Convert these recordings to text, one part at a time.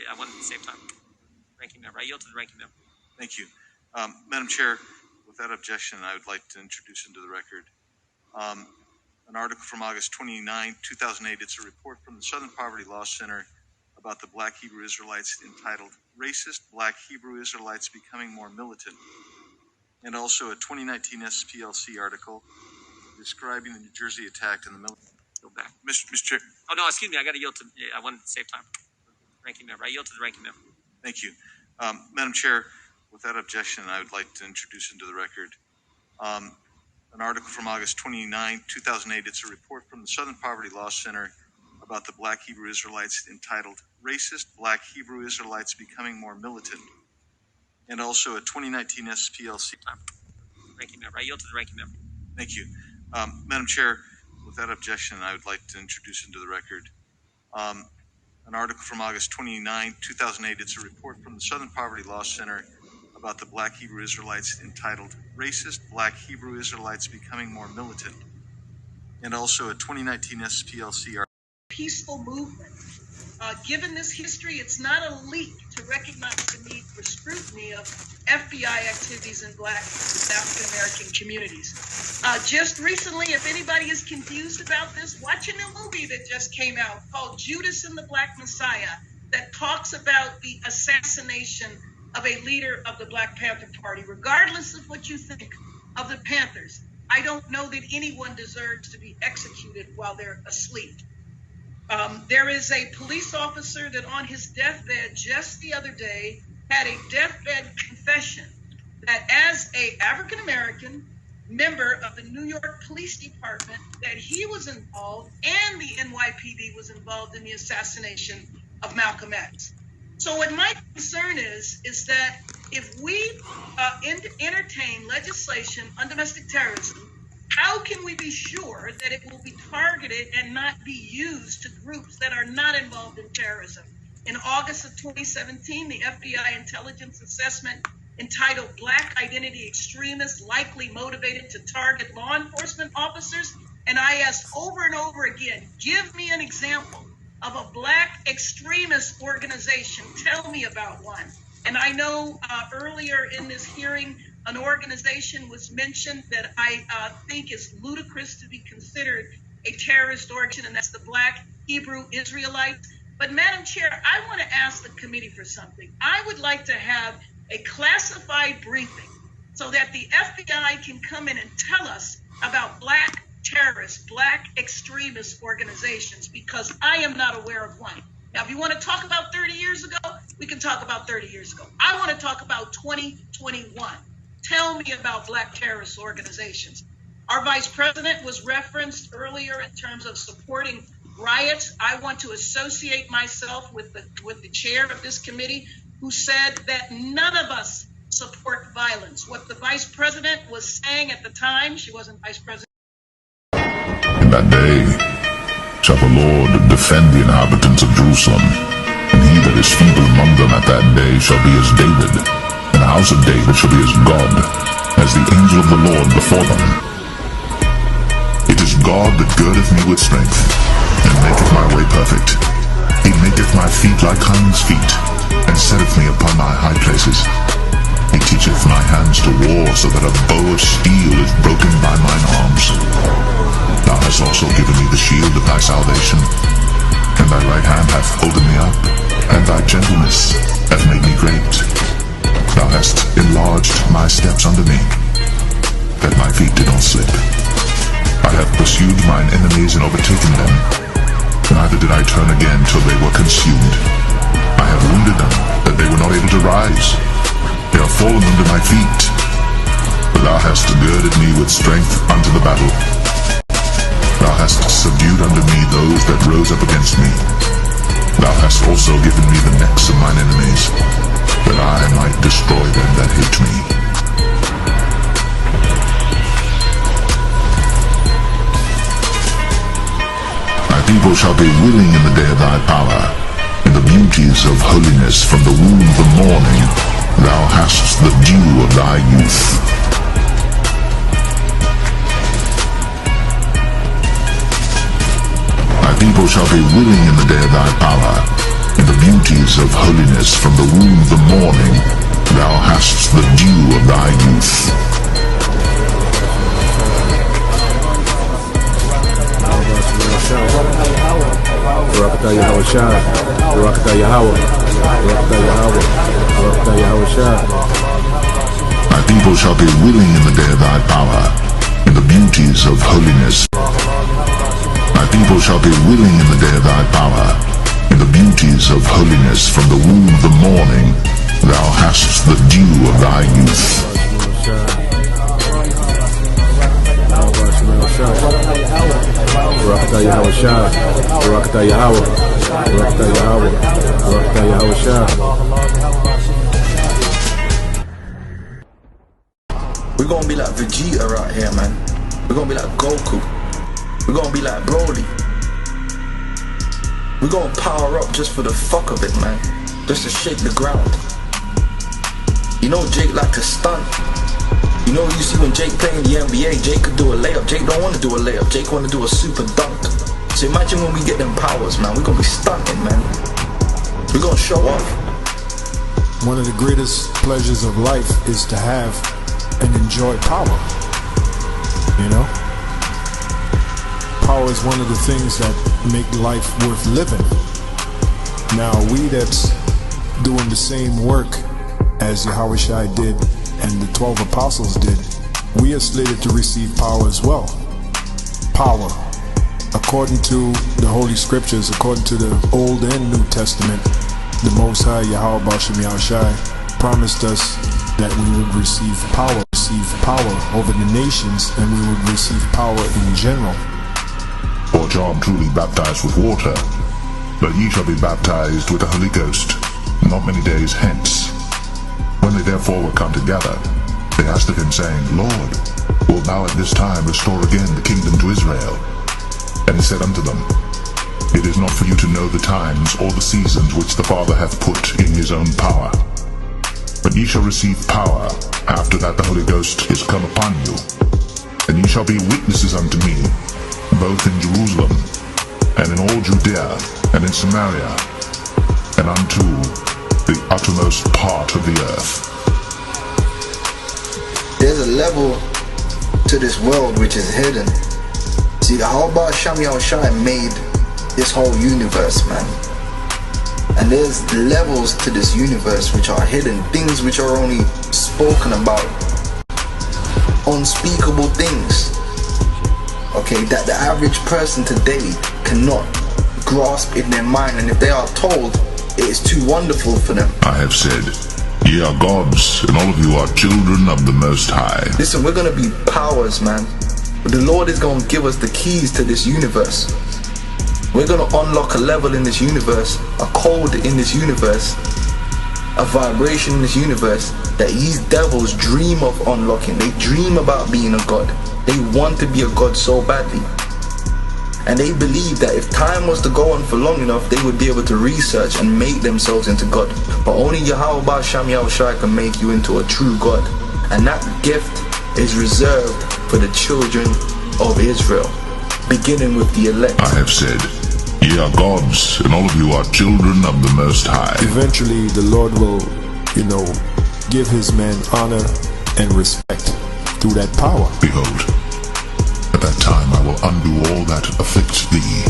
I wanted to save time. Ranking member. I yield to the ranking member. Thank you. Madam Chair, without objection, I would like to introduce into the record an article from August 29, 2008. It's a report from the Southern Poverty Law Center about the Black Hebrew Israelites entitled Racist Black Hebrew Israelites Becoming More Militant, and also a 2019 SPLC article describing the New Jersey attack in the military. Go back. Mr. Chair. Oh, no, excuse me. I got to yield to, I wanted to save time. Ranking member. I yield to the ranking member. Thank you. Madam Chair, without objection, I would like to introduce into the record an article from August 29, 2008. It's a report from the Southern Poverty Law Center about the Black Hebrew Israelites entitled Racist Black Hebrew Israelites Becoming More Militant, and also a 2019 SPLC. Ranking member. I yield to the ranking member. Thank you. Madam Chair, without objection, I would like to introduce into the record an article from August 29, 2008. It's a report from the Southern Poverty Law Center about the Black Hebrew Israelites entitled Racist Black Hebrew Israelites Becoming More Militant, and also a 2019 SPLC. Peaceful movement. Given this history, it's not a leap to recognize the need for scrutiny of FBI activities in Black and African American communities. Just recently, if anybody is confused about this, watch a new movie that just came out called Judas and the Black Messiah that talks about the assassination of a leader of the Black Panther Party. Regardless of what you think of the Panthers, I don't know that anyone deserves to be executed while they're asleep. There is a police officer that on his deathbed just the other day had a deathbed confession that as a African-American member of the New York Police Department, that he was involved and the NYPD was involved in the assassination of Malcolm X. So what my concern is that if we entertain legislation on domestic terrorism, how can we be sure that it will be targeted and not be used to groups that are not involved in terrorism? In August of 2017, the FBI intelligence assessment entitled Black Identity Extremists Likely Motivated to Target Law Enforcement Officers. And I asked over and over again, give me an example of a Black extremist organization. Tell me about one. And I know earlier in this hearing, an organization was mentioned that I think is ludicrous to be considered a terrorist organization, and that's the Black Hebrew Israelites. But Madam Chair, I want to ask the committee for something. I would like to have a classified briefing so that the FBI can come in and tell us about Black terrorist, Black extremist organizations, because I am not aware of one. Now, if you want to talk about 30 years ago, we can talk about 30 years ago. I want to talk about 2021. Tell me about Black terrorist organizations. Our vice president was referenced earlier in terms of supporting riots. I want to associate myself with the chair of this committee who said that none of us support violence. What the vice president was saying at the time, she wasn't vice president. In that day shall the Lord defend the inhabitants of Jerusalem, and he that is feeble among them at that day shall be as David, and the house of David shall be as God, as the angel of the Lord before them. It is God that girdeth me with strength, and maketh my way perfect. He maketh my feet like hinds' feet, and setteth me upon my high places. He teacheth my hands to war, so that a bow of steel is broken by mine arms. Thou hast also given me the shield of thy salvation, and thy right hand hath holden me up, and thy gentleness hath made me great. Thou hast enlarged my steps under me, that my feet did not slip. I have pursued mine enemies and overtaken them, neither did I turn again till they were consumed. I have wounded them, that they were not able to rise. They are fallen under my feet. But thou hast girded me with strength unto the battle. Thou hast subdued unto me those that rose up against me. Thou hast also given me the necks of mine enemies, that I might destroy them that hate me. My people shall be willing in the day of thy power, in the beauties of holiness from the womb of the morning. Thou hast the dew of thy youth. My people shall be willing in the day of thy power, In the beauties of holiness from the womb of the morning, thou hast the dew of thy youth. Barakatah Yahweh Shai, Barakatah Yahweh, Barakatah Yahweh, Barakatah Yahweh Shai. Thy people shall be willing in the day of thy power, in the beauties of holiness. Thy people shall be willing in the day of thy power, in the beauties of holiness from the womb of the morning, thou hast the dew of thy youth. Barakatah Yahweh Shai, Barakatah Yahweh, Barakatah Yahweh, Barakatah Yahweh Shai. We're gonna be like Vegeta right here, man. We're gonna be like Goku. We're gonna be like Broly. We're gonna power up just for the fuck of it, man. Just to shake the ground. You know Jake like to stunt. You know, you see when Jake playing the NBA, Jake could do a layup. Jake don't want to do a layup. Jake want to do a super dunk. So imagine when we get them powers, man. We're gonna be stunting, man. We're gonna show off. One of the greatest pleasures of life is to have and enjoy power. You know? Power is one of the things that make life worth living. Now, we that's doing the same work as Yahweh Shai did and the 12 apostles did, we are slated to receive power as well. Power. According to the Holy Scriptures, according to the Old and New Testament, the Most High Yahweh Bashem Yahushai promised us that we would receive power over the nations, and we would receive power in general. For John truly baptized with water, but ye shall be baptized with the Holy Ghost not many days hence. When they therefore were come together, they asked of him, saying, Lord, wilt thou at this time restore again the kingdom to Israel? And he said unto them, It is not for you to know the times or the seasons which the Father hath put in his own power. But ye shall receive power after that the Holy Ghost is come upon you. And ye shall be witnesses unto me, both in Jerusalem, and in all Judea, and in Samaria, and unto the uttermost part of the earth. There's a level to this world which is hidden. See, the whole Bashem Yahushai made this whole universe, man. And there's levels to this universe which are hidden, things which are only spoken about, unspeakable things, okay, that the average person today cannot grasp in their mind, and if they are told, it is too wonderful for them. I have said, Ye are gods, and all of you are children of the Most High. Listen, we're gonna be powers, man. The Lord is gonna give us the keys to this universe. We're gonna unlock a level in this universe, a code in this universe, a vibration in this universe that these devils dream of unlocking. They dream about being a god. They want to be a god so badly. And they believe that if time was to go on for long enough, they would be able to research and make themselves into God. But only Yahweh Bashem Yahushai can make you into a true God. And that gift is reserved for the children of Israel, beginning with the elect. I have said, Ye are gods, and all of you are children of the Most High. Eventually, the Lord will, give his men honor and respect through that power. Behold, at that time I will undo all that afflicts thee,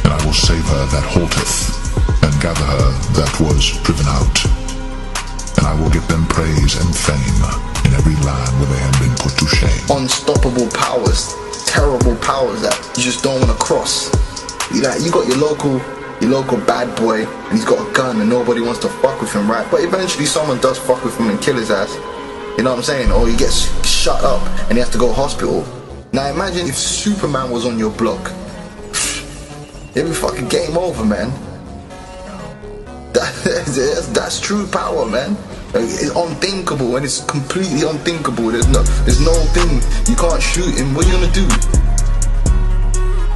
and I will save her that halteth, and gather her that was driven out. And I will give them praise and fame in every land where they have been put to shame. Unstoppable powers, terrible powers that you just don't want to cross. You got your local bad boy, and he's got a gun and nobody wants to fuck with him, right? But eventually someone does fuck with him and kill his ass. You know what I'm saying? Or he gets shut up and he has to go to hospital. Now imagine if Superman was on your block. It'd be fucking game over, man. That's true power, man. It's unthinkable, and it's completely unthinkable. There's no thing, you can't shoot him. What are you gonna do?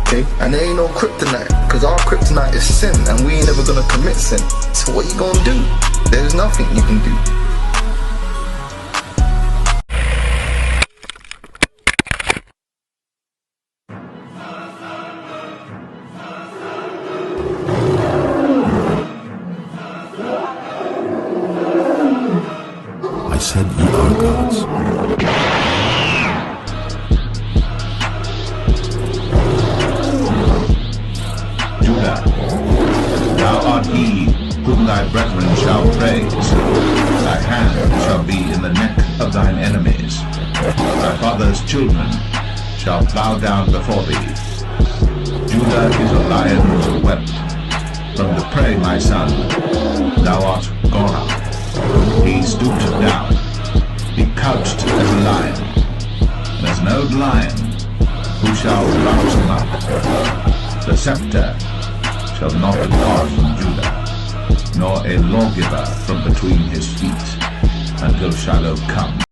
Okay, and there ain't no kryptonite, because our kryptonite is sin, and we ain't ever gonna commit sin. So what you gonna do? There's nothing you can do. said ye are gods. Judah, thou art he whom thy brethren shall praise. Thy hand shall be in the neck of thine enemies. Thy father's children shall bow down before thee. Judah is a lion's whelp. From the prey, my son, thou art gone up. He stooped down. He couched as a lion. And as an old lion, who shall rouse him up? The scepter shall not depart from Judah, nor a lawgiver from between his feet, until Shiloh come.